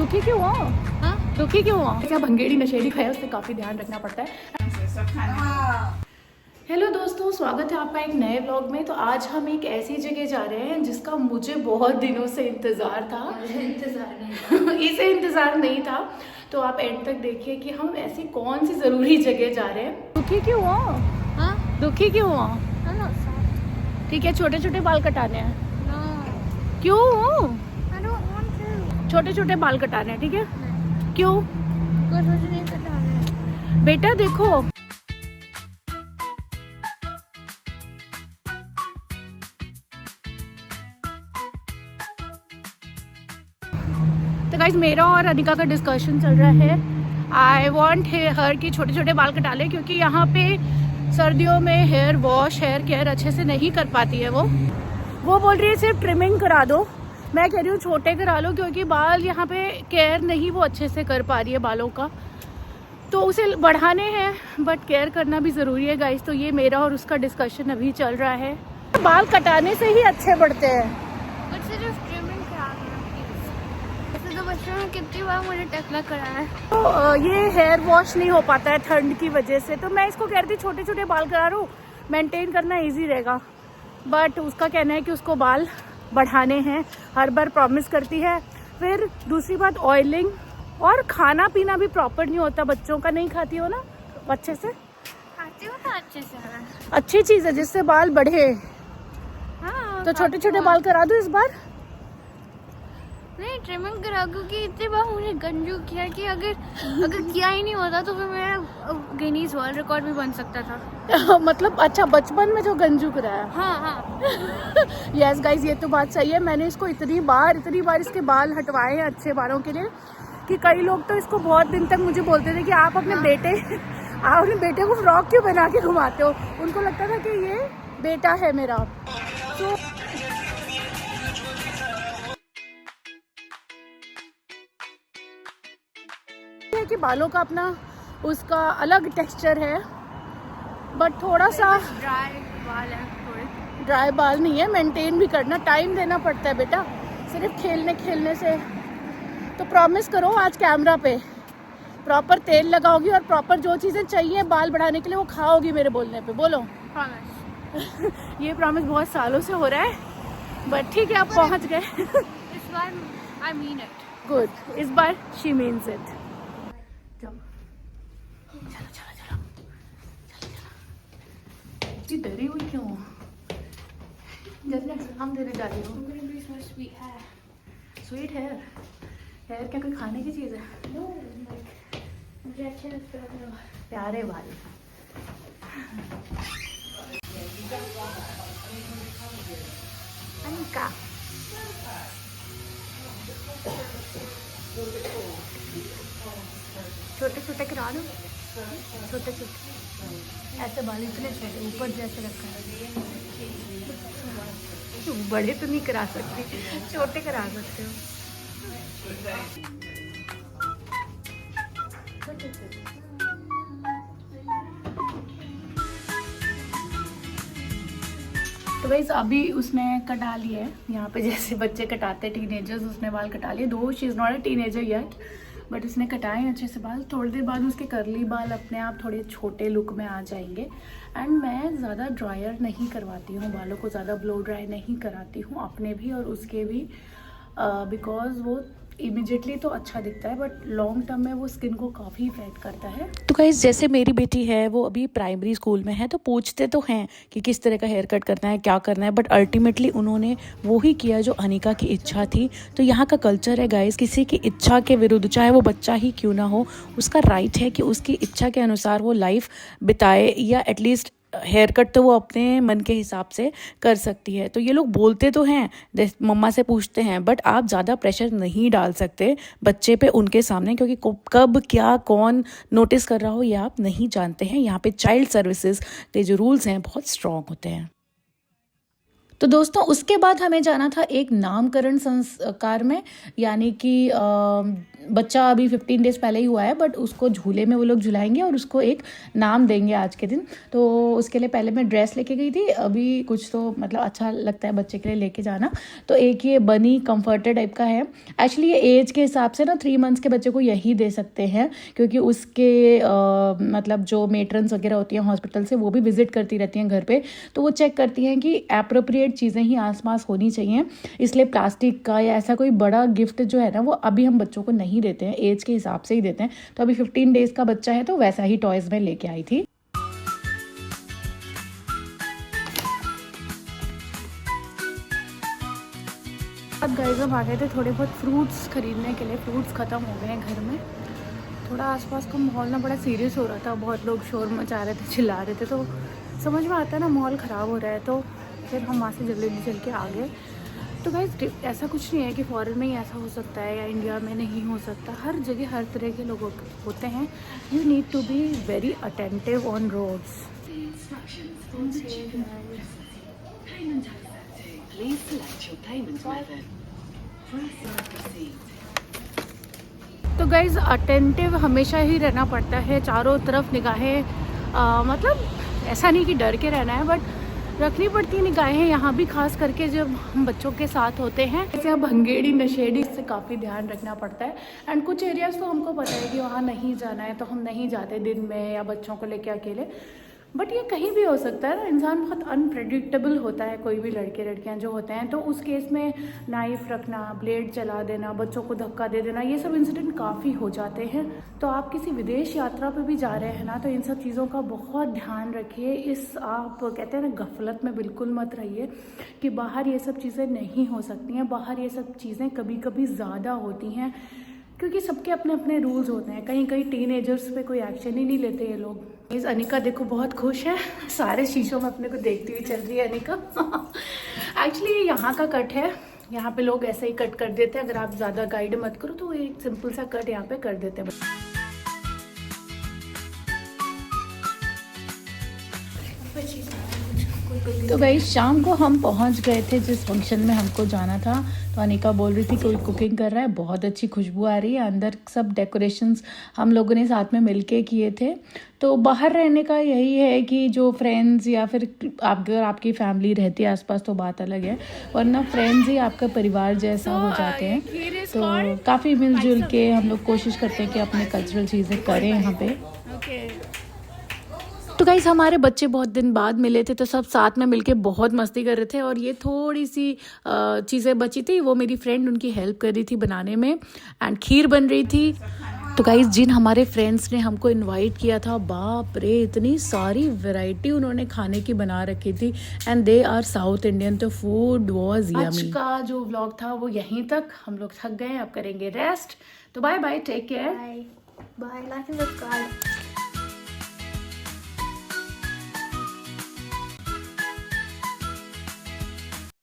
दुखी क्यों हो? हाँ? दुखी क्यों हो? क्या भंगेड़ी नशेड़ी खाया, उससे काफ़ी ध्यान रखना पड़ता है। हेलो दोस्तों, स्वागत है आपका एक नए व्लॉग में। तो आज हम एक ऐसी जगह जा रहे हैं जिसका मुझे बहुत दिनों से इंतज़ार था। इसे इंतज़ार नहीं था, तो आप एंड तक देखिए कि हम ऐसी कौन सी ज़रूरी जगह जा रहे हैं। दुखी क्यों हो? हाँ? दुखी क्यों हो? I'm not sad. ठीक है, छोटे छोटे बाल कटाने हैं। No. क्यों? I don't want to. छोटे छोटे बाल कटाने हैं, ठीक है? क्यों? कुछ मुझे नहीं पता है। बेटा देखो, तो गाइस मेरा और अनिका का डिस्कशन चल रहा है। आई वॉन्ट हर की छोटे छोटे बाल कटा ले, क्योंकि यहाँ पे सर्दियों में हेयर वॉश, हेयर केयर अच्छे से नहीं कर पाती है। वो बोल रही है सिर्फ ट्रिमिंग करा दो। मैं कह रही हूँ छोटे करा लो, क्योंकि बाल यहाँ पे केयर नहीं वो अच्छे से कर पा रही है बालों का, तो उसे बढ़ाने हैं बट केयर करना भी ज़रूरी है गाइस। तो ये मेरा और उसका डिस्कशन अभी चल रहा है। बाल कटाने से ही अच्छे बढ़ते हैं। बट सिर्फ ट्रिमिंग करा दो प्लीज। तो बच्चों में कितनी बार मुझे टकला करा है। तो ये हेयर वॉश नहीं हो पाता है ठंड की वजह से, तो मैं इसको कह रही थी छोटे छोटे बाल करा लूँ, मेंटेन करना इजी रहेगा। बट उसका कहना है कि उसको बाल बढ़ाने हैं, हर बार प्रॉमिस करती है। फिर दूसरी बात, ऑयलिंग और खाना पीना भी प्रॉपर नहीं होता बच्चों का। नहीं खाती हो ना अच्छे से? खाती हो ना अच्छे से है। अच्छी चीज़ है जिससे बाल बढ़े। हाँ, तो छोटे छोटे बाल करा दो इस बार। नहीं ट्रिमिंग करा, क्योंकि इतनी बार मुझे गंजू किया कि अगर किया ही नहीं होता तो फिर मेरा गिनीज वर्ल्ड रिकॉर्ड भी बन सकता था। मतलब अच्छा, बचपन में जो गंजू कराया। हाँ हाँ। यस गाइज, ये तो बात सही है। मैंने इसको इतनी बार इसके बाल हटवाए हैं अच्छे बालों के लिए, कि कई लोग तो इसको बहुत दिन तक मुझे बोलते थे कि आप अपने बेटे को फ्रॉक क्यों बना के घुमाते हो। उनको लगता था कि ये बेटा है मेरा। तो है कि बालों का अपना उसका अलग टेक्सचर है, बट थोड़ा सा ड्राई बाल है थोड़े। ड्राई बाल नहीं है, मेंटेन भी करना, टाइम देना पड़ता है बेटा, सिर्फ खेलने से। तो प्रॉमिस करो आज कैमरा पे प्रॉपर तेल लगाओगी और प्रॉपर जो चीज़ें चाहिए बाल बढ़ाने के लिए वो खाओगी मेरे बोलने पे। बोलो प्रॉमिस। ये प्रॉमिस बहुत सालों से हो रहा है, बट ठीक है आप पहुंच गए। इस बार आई मीन इट। गुड, इस बार शी मीन्स इट। चलो इतनी डरी हुई क्यों हो? जल्दी हम तेरे डाली हो। स्वीट हेयर, हेयर क्या कोई खाने की चीज़ है? मुझे अच्छा लगता है। प्यारे बाल। अनिका छोटे छोटे करा दो, छोटे ऐसे बाल इतने छोटे ऊपर जैसे रखा है। बड़े तो नहीं करा सकती, छोटे करा सकते हो। तो भाई अभी उसने कटा लिया है यहाँ पे, जैसे बच्चे कटाते हैं टीनेजर्स, उसने बाल कटा लिए। दो she is not a teenager yet, but उसने कटाए अच्छे से बाल। थोड़ी देर बाद उसके करली बाल अपने आप थोड़े छोटे लुक में आ जाएंगे। एंड मैं ज़्यादा ड्रायर नहीं करवाती हूँ बालों को, ज़्यादा ब्लो ड्राई नहीं कराती हूँ अपने भी और उसके भी, बिकॉज वो इमिजिएटली तो अच्छा दिखता है बट लॉन्ग टर्म में वो स्किन को काफ़ी इफेक्ट करता है। तो गाइस जैसे मेरी बेटी है वो अभी प्राइमरी स्कूल में है, तो पूछते तो हैं कि किस तरह का हेयर कट करना है, क्या करना है, बट अल्टीमेटली उन्होंने वो ही किया जो अनिका की इच्छा थी। तो यहाँ का कल्चर है गाइस, किसी की इच्छा के विरुद्ध चाहे वो बच्चा ही क्यों ना हो, उसका राइट है कि उसकी इच्छा के अनुसार वो लाइफ बिताए, या एटलीस्ट हेयर कट तो वो अपने मन के हिसाब से कर सकती है। तो ये लोग बोलते तो हैं, मम्मा से पूछते हैं, बट आप ज़्यादा प्रेशर नहीं डाल सकते बच्चे पे उनके सामने, क्योंकि कब क्या कौन नोटिस कर रहा हो ये आप नहीं जानते हैं। यहाँ पे चाइल्ड सर्विसेज के जो रूल्स हैं बहुत स्ट्रॉन्ग होते हैं। तो दोस्तों उसके बाद हमें जाना था एक नामकरण संस्कार में, यानी कि बच्चा अभी 15 डेज़ पहले ही हुआ है, बट उसको झूले में वो लोग झुलाएंगे और उसको एक नाम देंगे आज के दिन। तो उसके लिए पहले मैं ड्रेस लेके गई थी, अभी कुछ तो मतलब अच्छा लगता है बच्चे के लिए लेके जाना। तो एक ये बनी कंफर्टर टाइप का है। एक्चुअली ये एज के हिसाब से ना 3 मंथ्स के बच्चे को यही दे सकते हैं, क्योंकि उसके मतलब जो मेट्रन्स वगैरह होती हैं हॉस्पिटल से, वो भी विजिट करती रहती हैं घर पे, तो वो चेक करती हैं कि एप्रोप्रिएट चीज़ें ही आसपास होनी चाहिए। इसलिए प्लास्टिक का या ऐसा कोई बड़ा गिफ्ट जो है ना, वो अभी हम बच्चों को नहीं देते हैं, एज के हिसाब से ही देते हैं। तो अभी 15 डेज़ का बच्चा है तो वैसा ही टॉयज़ में लेके आई थी। अब गाइस हम आ गए थे थोड़े बहुत फ्रूट्स खरीदने के लिए। फ्रूट्स ख़त्म हो गए हैं घर में। थोड़ा आसपास का माहौल ना बड़ा सीरियस हो रहा था, बहुत लोग शोर मचा रहे थे, चिल्ला रहे थे, तो समझ में आता है ना माहौल ख़राब हो रहा है। तो फिर हम वहाँ से जल्दी चल के आ गए। तो गाइस ऐसा कुछ नहीं है कि फॉरेन में ही ऐसा हो सकता है या इंडिया में नहीं हो सकता। हर जगह हर तरह के लोग होते हैं। You need to be very attentive on roads. तो गाइज अटेंटिव हमेशा ही रहना पड़ता है, चारों तरफ निगाहें मतलब ऐसा नहीं कि डर के रहना है, बट रखनी पड़ती है निगाहें यहाँ भी, खास करके जब हम बच्चों के साथ होते हैं। जैसे अब भंगेड़ी नशेड़ी से काफ़ी ध्यान रखना पड़ता है। एंड कुछ एरियाज़ तो हमको पता है कि वहाँ नहीं जाना है, तो हम नहीं जाते दिन में या बच्चों को लेके अकेले। बट ये कहीं भी हो सकता है ना, इंसान बहुत अनप्रेडिक्टेबल होता है, कोई भी लड़के लड़कियां जो होते हैं। तो उस केस में नाइफ रखना, ब्लेड चला देना, बच्चों को धक्का दे देना, ये सब इंसिडेंट काफ़ी हो जाते हैं। तो आप किसी विदेश यात्रा पे भी जा रहे हैं ना, तो इन सब चीज़ों का बहुत ध्यान रखिए। आप कहते हैं ना गफलत में बिल्कुल मत रहिए कि बाहर ये सब चीज़ें नहीं हो सकती हैं। बाहर ये सब चीज़ें कभी कभी ज़्यादा होती हैं, क्योंकि सबके अपने अपने रूल्स होते हैं। कहीं कहीं टीनेजर्स पे कोई एक्शन ही नहीं लेते ये लोग। इस अनिका देखो बहुत खुश है, सारे शीशों में अपने को देखती हुई चल रही है अनिका। एक्चुअली ये यहाँ का कट है, यहाँ पे लोग ऐसे ही कट कर देते हैं। अगर आप ज़्यादा गाइड मत करो तो एक सिंपल सा कट यहाँ पे कर देते हैं। तो भाई शाम को हम पहुंच गए थे जिस फंक्शन में हमको जाना था। तो अनिका बोल रही थी कोई कुकिंग कर रहा है, बहुत अच्छी खुशबू आ रही है। अंदर सब डेकोरेशंस हम लोगों ने साथ में मिलके किए थे। तो बाहर रहने का यही है कि जो फ्रेंड्स या फिर अगर आपकी फैमिली रहती है आसपास तो बात अलग है, वरना फ्रेंड्स ही आपका परिवार जैसा हो जाते हैं। तो काफ़ी मिलजुल के हम लोग कोशिश करते हैं कि अपने कल्चरल चीज़ें करें यहाँ पे। तो गाइस हमारे बच्चे बहुत दिन बाद मिले थे, तो सब साथ में मिलके बहुत मस्ती कर रहे थे। और ये थोड़ी सी चीज़ें बची थी, वो मेरी फ्रेंड उनकी हेल्प कर रही थी बनाने में, एंड खीर बन रही थी। तो गाइस जिन हमारे फ्रेंड्स ने हमको इनवाइट किया था, बाप रे इतनी सारी वैरायटी उन्होंने खाने की बना रखी थी, and they are South Indian, तो फूड वाज यमी। आज का जो व्लॉग था वो यहीं तक। हम लोग थक गए, अब करेंगे रेस्ट। तो bye bye, take care, bye, like and subscribe.